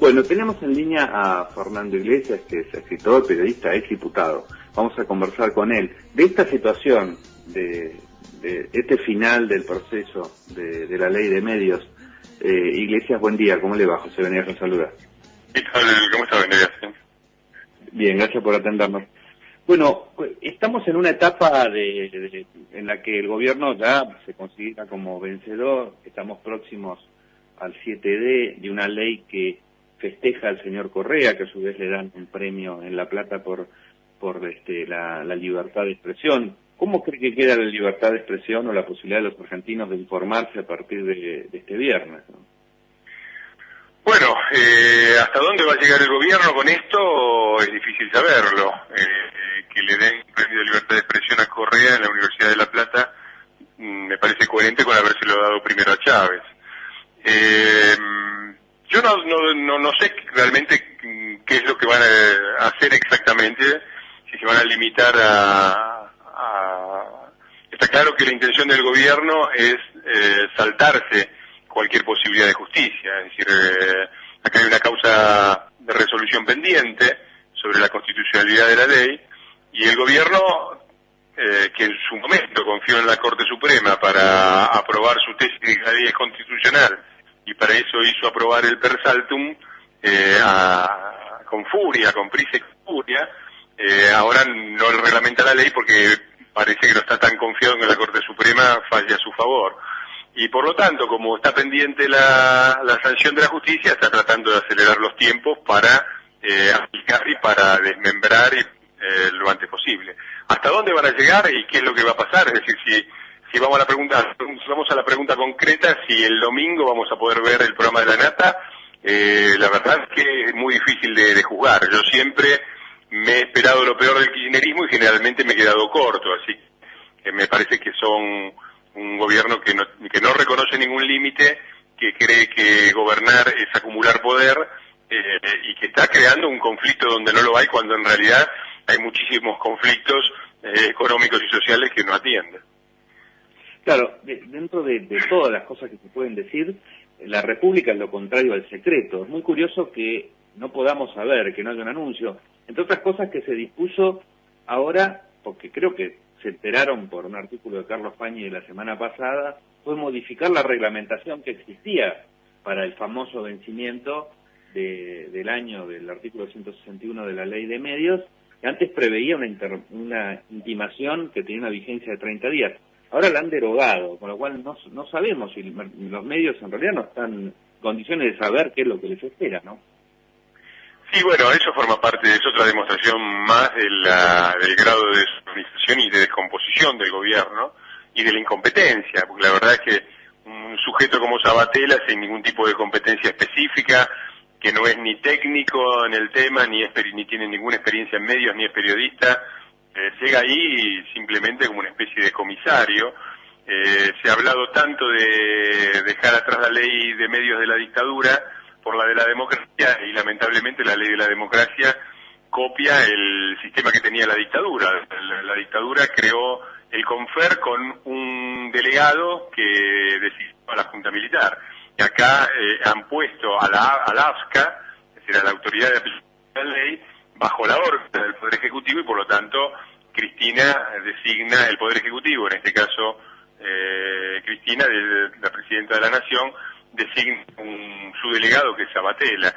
Bueno, tenemos en línea a Fernando Iglesias, que es escritor, periodista, ex diputado. Vamos a conversar con él de esta situación, de este final del proceso de la ley de medios. Iglesias, buen día, ¿cómo le va? José Venegas nos saluda. ¿Qué tal? ¿Cómo está, Venegas? Bien, gracias por atendernos. Bueno, estamos en una etapa en la que el gobierno ya se considera como vencedor. Estamos próximos al 7D de una ley que festeja al señor Correa, que a su vez le dan un premio en La Plata por la libertad de expresión. ¿Cómo cree que queda la libertad de expresión o la posibilidad de los argentinos de informarse a partir de este viernes, ¿no? Bueno, ¿hasta dónde va a llegar el gobierno con esto? Es difícil saberlo. Que le den un premio de libertad de expresión a Correa en la Universidad de La Plata me parece coherente con habérselo dado primero a Chávez. Yo no sé realmente qué es lo que van a hacer exactamente, si se van a limitar Está claro que la intención del gobierno es saltarse cualquier posibilidad de justicia, es decir, acá hay una causa de resolución pendiente sobre la constitucionalidad de la ley, y el gobierno, que en su momento confió en la Corte Suprema para aprobar su tesis de que la ley es constitucional, y para eso hizo aprobar el per saltum con furia, con prisa y furia, ahora no le reglamenta la ley porque parece que no está tan confiado en que la Corte Suprema falle a su favor. Y por lo tanto, como está pendiente la sanción de la justicia, está tratando de acelerar los tiempos para aplicar y para desmembrar lo antes posible. ¿Hasta dónde van a llegar y qué es lo que va a pasar? Es decir, si vamos a la pregunta concreta, si el domingo vamos a poder ver el programa de la Nata, la verdad es que es muy difícil de juzgar. Yo siempre me he esperado lo peor del kirchnerismo y generalmente me he quedado corto, así que me parece que son un gobierno que no reconoce ningún límite, que cree que gobernar es acumular poder, y que está creando un conflicto donde no lo hay, cuando en realidad hay muchísimos conflictos económicos y sociales que no atienden. Claro, dentro de todas las cosas que se pueden decir, la República es lo contrario al secreto. Es muy curioso que no podamos saber, que no haya un anuncio. Entre otras cosas que se dispuso ahora, porque creo que se enteraron por un artículo de Carlos Pañi de la semana pasada, fue modificar la reglamentación que existía para el famoso vencimiento del año del artículo 161 de la Ley de Medios, que antes preveía una intimación que tenía una vigencia de 30 días. Ahora la han derogado, con lo cual no sabemos si los medios en realidad no están en condiciones de saber qué es lo que les espera, ¿no? Sí, bueno, eso forma parte, es otra demostración más del grado de desorganización y de descomposición del gobierno y de la incompetencia, porque la verdad es que un sujeto como Sabatella, sin ningún tipo de competencia específica, que no es ni técnico en el tema, ni tiene ninguna experiencia en medios, ni es periodista, llega ahí simplemente como una especie de comisario. Se ha hablado tanto de dejar atrás la ley de medios de la dictadura por la de la democracia, y lamentablemente la ley de la democracia copia el sistema que tenía la dictadura. La dictadura creó el CONFER con un delegado que designó a la Junta Militar. Y acá han puesto a la AFSCA, es decir, a la autoridad de aplicación de la ley, bajo la órbita del Poder Ejecutivo, y por lo tanto Cristina designa el Poder Ejecutivo, en este caso Cristina, la Presidenta de la Nación, designa su delegado, que es Sabatella.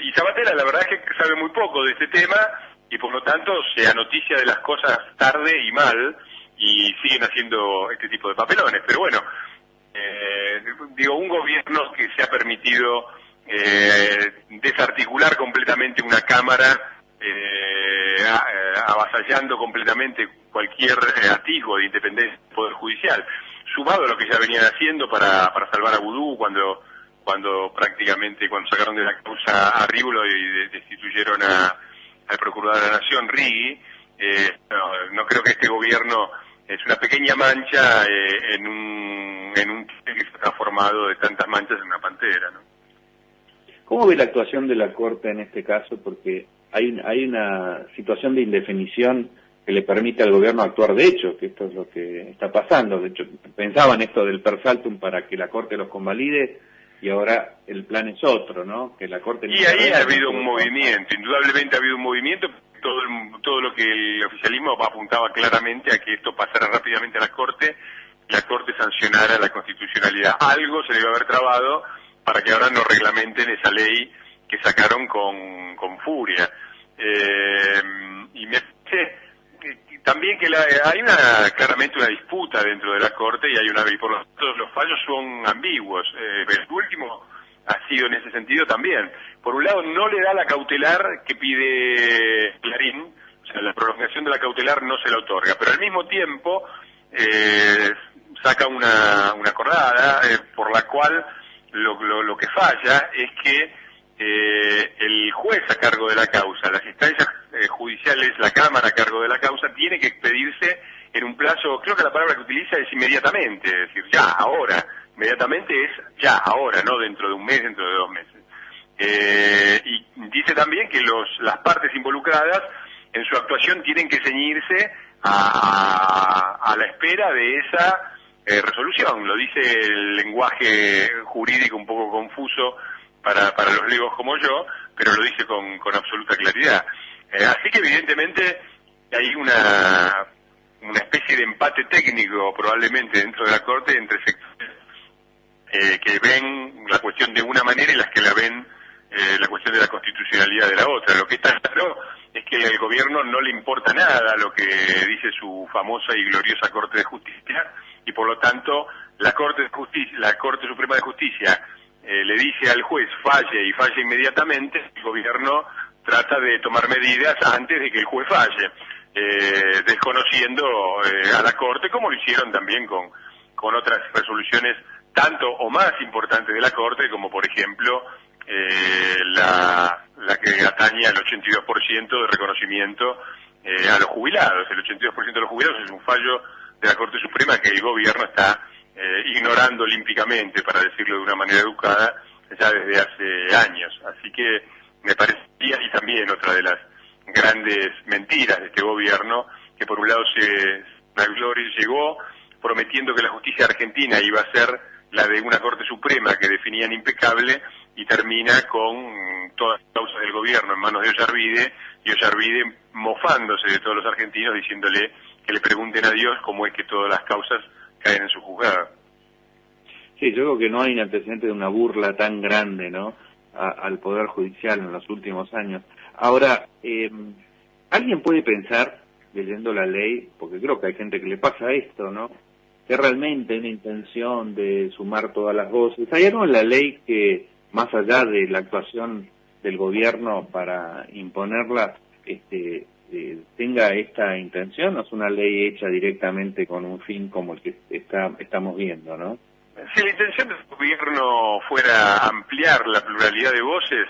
Y Sabatella la verdad es que sabe muy poco de este tema, y por lo tanto se anoticia de las cosas tarde y mal, y siguen haciendo este tipo de papelones. Pero bueno, un gobierno que se ha permitido desarticular completamente una Cámara, avasallando completamente cualquier atisbo de independencia del Poder Judicial, sumado a lo que ya venían haciendo para salvar a Vudú cuando sacaron de la causa a Ríbulo y destituyeron al Procurador de la Nación, Rigui. No creo que este gobierno es una pequeña mancha en un que se ha transformado de tantas manchas en una pantera, ¿no? ¿Cómo ve la actuación de la Corte en este caso? Porque hay una situación de indefinición que le permite al gobierno actuar de hecho, que esto es lo que está pasando. De hecho, pensaban esto del per saltum para que la Corte los convalide, y ahora el plan es otro, ¿no? Que la Corte... Y ahí ha habido un movimiento, indudablemente ha habido un movimiento, todo lo que el oficialismo apuntaba claramente a que esto pasara rápidamente a la Corte sancionara la constitucionalidad. Algo se debe haber trabado para que ahora no reglamenten esa ley que sacaron con furia. Y me parece también que hay claramente una disputa dentro de la Corte y por lo tanto los fallos son ambiguos. El último ha sido en ese sentido también. Por un lado no le da la cautelar que pide Clarín, o sea, la prolongación de la cautelar no se la otorga, pero al mismo tiempo saca una acordada por la cual lo que falla es que el juez a cargo de la causa, las instancias judiciales, la Cámara a cargo de la causa, tiene que expedirse en un plazo, creo que la palabra que utiliza es inmediatamente, es decir, ya, ahora, inmediatamente es ya, ahora, no dentro de un mes, dentro de 2 meses. Y dice también que las partes involucradas en su actuación tienen que ceñirse a la espera de esa resolución. Lo dice el lenguaje jurídico un poco confuso para los legos como yo, pero lo dice con absoluta claridad. Así que evidentemente hay una especie de empate técnico probablemente dentro de la Corte entre sectores que ven la cuestión de una manera y las que la ven la cuestión de la constitucionalidad de la otra. Lo que está claro es que al gobierno no le importa nada lo que dice su famosa y gloriosa Corte de Justicia, y por lo tanto la Corte Suprema de Justicia le dice al juez falle y falle inmediatamente. El gobierno trata de tomar medidas antes de que el juez falle, desconociendo a la Corte, como lo hicieron también con otras resoluciones tanto o más importantes de la Corte, como por ejemplo la que atañe al 82% de reconocimiento a los jubilados. El 82% de los jubilados es un fallo de la Corte Suprema que el gobierno está ignorando olímpicamente, para decirlo de una manera educada, ya desde hace años. Así que me parecía, y también otra de las grandes mentiras de este gobierno, que por un lado llegó prometiendo que la justicia argentina iba a ser la de una Corte Suprema que definían impecable, y termina con todas las causas del gobierno en manos de Ollarvide, y Ollarvide mofándose de todos los argentinos, diciéndole que le pregunten a Dios cómo es que todas las causas caen en su juzgado. Sí, yo creo que no hay un antecedente de una burla tan grande, ¿no?, al Poder Judicial en los últimos años. Ahora, alguien puede pensar, leyendo la ley, porque creo que hay gente que le pasa esto, ¿no?, que realmente hay una intención de sumar todas las voces. ¿Hay algo en la ley que, más allá de la actuación del gobierno para imponerla, tenga esta intención, o es una ley hecha directamente con un fin como el que estamos viendo, ¿no? Si la intención del gobierno fuera ampliar la pluralidad de voces,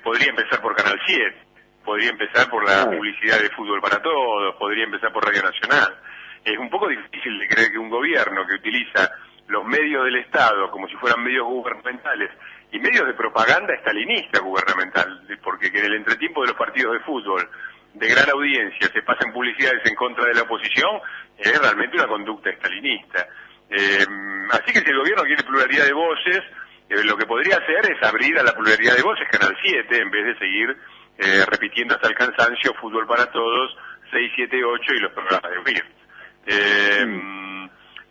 podría empezar por Canal 7, podría empezar por la publicidad de Fútbol para Todos, podría empezar por Radio Nacional. Es un poco difícil de creer que un gobierno que utiliza los medios del Estado como si fueran medios gubernamentales y medios de propaganda estalinista gubernamental, porque que en el entretiempo de los partidos de fútbol de gran audiencia se pasen publicidades en contra de la oposición, es realmente una conducta estalinista. Así que si el gobierno quiere pluralidad de voces, lo que podría hacer es abrir a la pluralidad de voces Canal 7, en vez de seguir repitiendo hasta el cansancio Fútbol para Todos, 6, 7, 8 y los programas de Wirtz.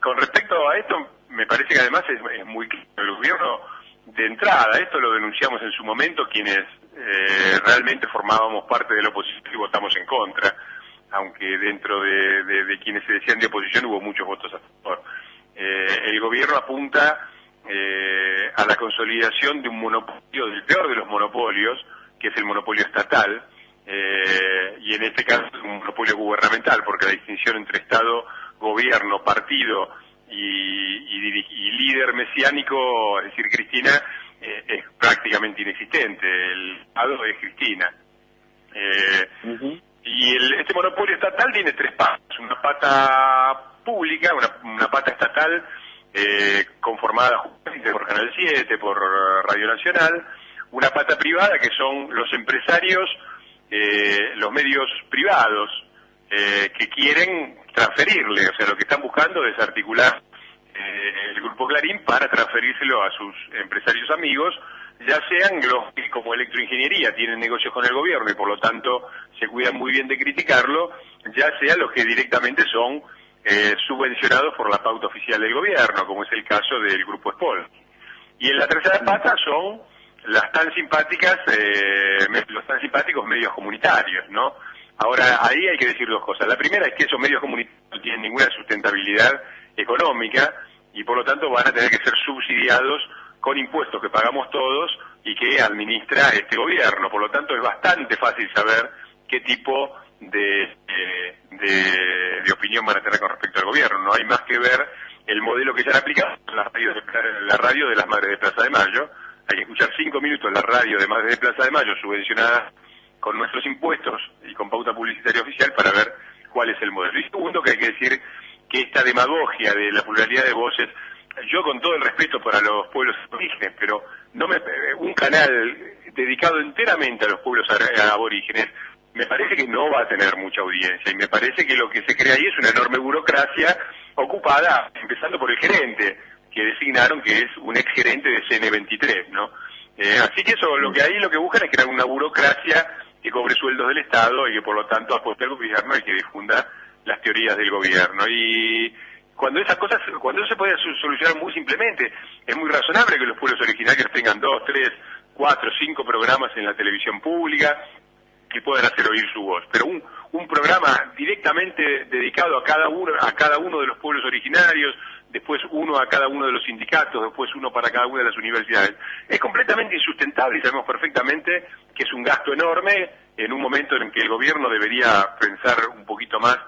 Con respecto a esto, me parece que además es muy claro. El gobierno, de entrada, esto lo denunciamos en su momento quienes realmente formábamos parte de la oposición y votamos en contra, aunque dentro de quienes se decían de oposición hubo muchos votos a favor. El gobierno apunta a la consolidación de un monopolio, del peor de los monopolios, que es el monopolio estatal, y en este caso es un monopolio gubernamental, porque la distinción entre Estado, gobierno, partido y líder mesiánico, es decir, Cristina, es prácticamente inexistente. El Estado es Cristina. Y este monopolio estatal tiene 3 patas: una pata pública, una pata estatal conformada por Canal 7, por Radio Nacional, una pata privada que son los empresarios, los medios privados que quieren transferirle, o sea, lo que están buscando es articular el Grupo Clarín para transferírselo a sus empresarios amigos, ya sean los que como electroingeniería tienen negocios con el gobierno y por lo tanto se cuidan muy bien de criticarlo, ya sean los que directamente son subvencionados por la pauta oficial del gobierno, como es el caso del Grupo Espol. Y en la tercera pata son las tan simpáticas, los tan simpáticos medios comunitarios, ¿no? Ahora, ahí hay que decir dos cosas. La primera es que esos medios comunitarios no tienen ninguna sustentabilidad económica y por lo tanto van a tener que ser subsidiados con impuestos que pagamos todos y que administra este gobierno. Por lo tanto, es bastante fácil saber qué tipo de opinión van a tener con respecto al gobierno. No hay más que ver el modelo que ya han aplicado en la radio de las Madres de Plaza de Mayo. Hay que escuchar 5 minutos la radio de Madres de Plaza de Mayo subvencionada con nuestros impuestos y con pauta publicitaria oficial para ver cuál es el modelo. Y segundo, que hay que decir que esta demagogia de la pluralidad de voces, yo con todo el respeto para los pueblos aborígenes, pero un canal dedicado enteramente a los pueblos aborígenes, me parece que no va a tener mucha audiencia y me parece que lo que se crea ahí es una enorme burocracia ocupada, empezando por el gerente, que designaron que es un exgerente de CN23, ¿no? Así que eso, lo que buscan es crear una burocracia que cobre sueldos del Estado y que por lo tanto aposte al gobierno y que difunda las teorías del gobierno. Y cuando eso se puede solucionar muy simplemente, es muy razonable que los pueblos originarios tengan 2, 3, 4, 5 programas en la televisión pública que puedan hacer oír su voz, pero un programa directamente dedicado a cada uno de los pueblos originarios, después uno a cada uno de los sindicatos, después uno para cada una de las universidades, es completamente insustentable y sabemos perfectamente que es un gasto enorme en un momento en que el gobierno debería pensar un poquito más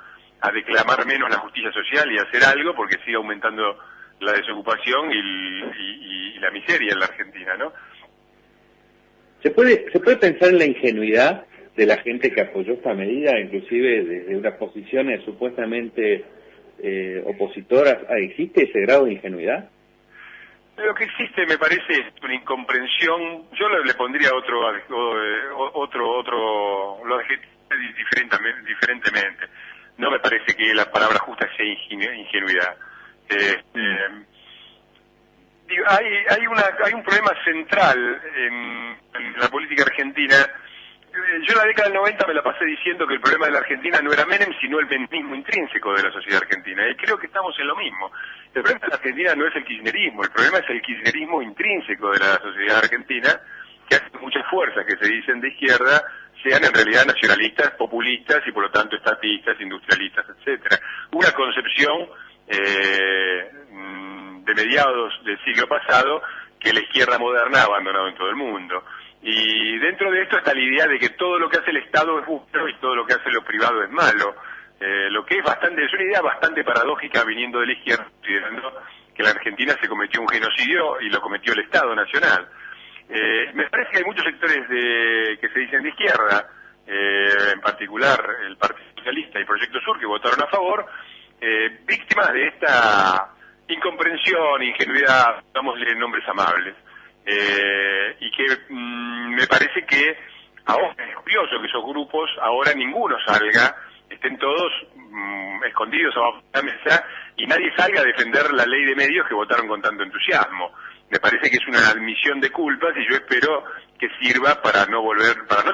a declamar menos la justicia social y hacer algo porque sigue aumentando la desocupación y la miseria en la Argentina, ¿no? ¿Se puede pensar en la ingenuidad de la gente que apoyó esta medida, inclusive desde unas posiciones supuestamente opositoras? ¿Existe ese grado de ingenuidad? Lo que existe, me parece, es una incomprensión. Yo le pondría otro lo diferentemente. No me parece que la palabra justa sea ingenuidad. Hay un problema central en la política argentina. Yo en la década del 90 me la pasé diciendo que el problema de la Argentina no era Menem, sino el menemismo intrínseco de la sociedad argentina. Y creo que estamos en lo mismo. El problema de la Argentina no es el kirchnerismo, el problema es el kirchnerismo intrínseco de la sociedad argentina, que hace muchas fuerzas que se dicen de izquierda sean en realidad nacionalistas, populistas y por lo tanto estatistas, industrialistas, etcétera. Una concepción de mediados del siglo pasado que la izquierda moderna ha abandonado en todo el mundo. Y dentro de esto está la idea de que todo lo que hace el Estado es bueno y todo lo que hace lo privado es malo, lo que es una idea bastante paradójica viniendo de la izquierda, considerando que en la Argentina se cometió un genocidio y lo cometió el Estado Nacional. Me parece que hay muchos sectores que se dicen de izquierda, en particular el Partido Socialista y Proyecto Sur, que votaron a favor, víctimas de esta incomprensión, ingenuidad, dámosle nombres amables. Y que me parece que ahora es curioso que esos grupos ahora ninguno salga, estén todos escondidos abajo de la mesa y nadie salga a defender la ley de medios que votaron con tanto entusiasmo. Me parece que es una admisión de culpas y yo espero que sirva para no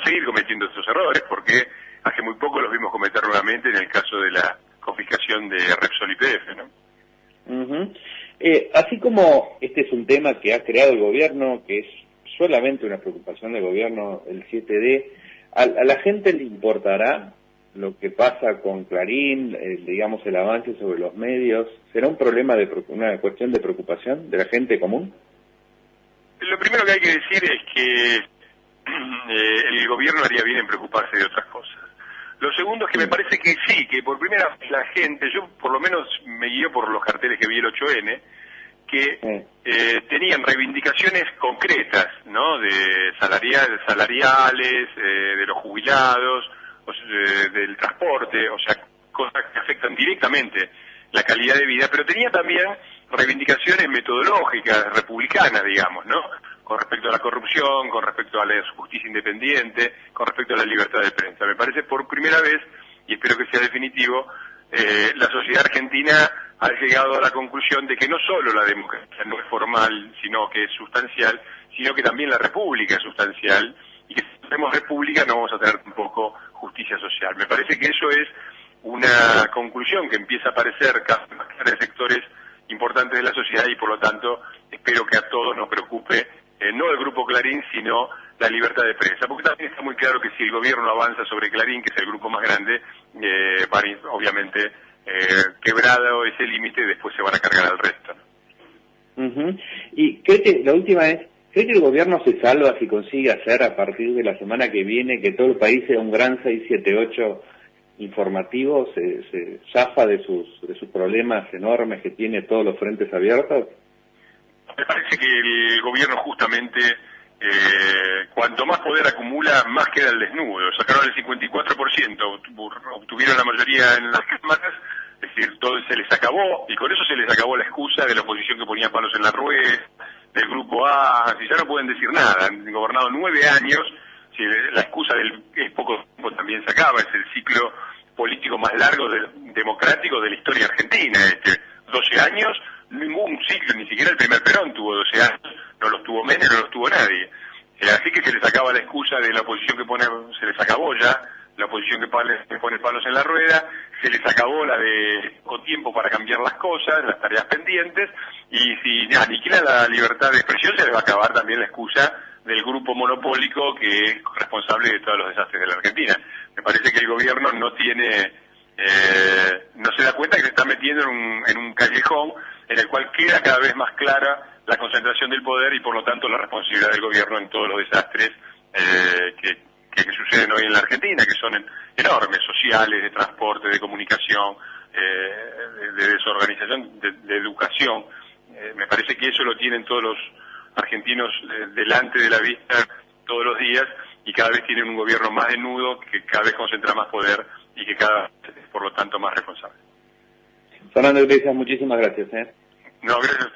seguir cometiendo estos errores, porque hace muy poco los vimos cometer nuevamente en el caso de la confiscación de Repsol y YPF, ¿no? Uh-huh. Así como este es un tema que ha creado el gobierno, que es solamente una preocupación del gobierno, el 7D, ¿a la gente le importará lo que pasa con Clarín, digamos el avance sobre los medios? ¿Será un problema una cuestión de preocupación de la gente común? Lo primero que hay que decir es que el gobierno haría bien en preocuparse de otras cosas. Lo segundo es que me parece que sí, que por primera vez la gente, yo por lo menos me guío por los carteles que vi el 8N, que tenían reivindicaciones concretas, ¿no? De salariales, de los jubilados, del transporte, o sea, cosas que afectan directamente la calidad de vida, pero tenía también reivindicaciones metodológicas, republicanas, digamos, ¿no? Con respecto a la corrupción, con respecto a la justicia independiente, con respecto a la libertad de prensa. Me parece por primera vez, y espero que sea definitivo, la sociedad argentina ha llegado a la conclusión de que no solo la democracia no es formal, sino que es sustancial, sino que también la república es sustancial, y que si tenemos república no vamos a tener tampoco justicia social. Me parece que eso es una conclusión que empieza a aparecer cada vez más clara en sectores importantes de la sociedad, y por lo tanto espero que a todos nos preocupe no el Grupo Clarín, sino la libertad de prensa, porque también está muy claro que si el gobierno avanza sobre Clarín, que es el grupo más grande, van a ir, obviamente, quebrado ese límite, después se van a cargar al resto, ¿no? Y la última es, ¿cree que el gobierno se salva si consigue hacer a partir de la semana que viene que todo el país sea un gran 678 informativo, se zafa de sus problemas enormes que tiene todos los frentes abiertos? Me parece que el gobierno justamente, cuanto más poder acumula, más queda al desnudo. Sacaron el 54%, obtuvieron la mayoría en las cámaras, es decir, todo se les acabó, y con eso se les acabó la excusa de la oposición que ponía palos en la rueda, del grupo A, si ya no pueden decir nada, han gobernado 9 años, si la excusa del es poco tiempo también se acaba, es el ciclo político más largo democrático de la historia argentina, 12 años, ningún ciclo, ni siquiera el primer Perón tuvo 12 años, no los tuvo Menem, no los tuvo nadie. Así que se les acaba la excusa de la oposición que pone, se les acabó ya la oposición que pone palos en la rueda, se les acabó la de poco tiempo para cambiar las cosas, las tareas pendientes, y si aniquilan la libertad de expresión, se les va a acabar también la excusa del grupo monopólico que es responsable de todos los desastres de la Argentina. Me parece que el gobierno no se da cuenta que se está metiendo en un callejón en el cual queda cada vez más clara la concentración del poder y por lo tanto la responsabilidad del gobierno en todos los desastres que suceden hoy en la Argentina, que son enormes, sociales, de transporte, de comunicación, de desorganización, de educación. Me parece que eso lo tienen todos los argentinos delante de la vista todos los días, y cada vez tienen un gobierno más desnudo, que cada vez concentra más poder y que cada vez es por lo tanto más responsable. Fernando Iglesias, muchísimas gracias. No, gracias.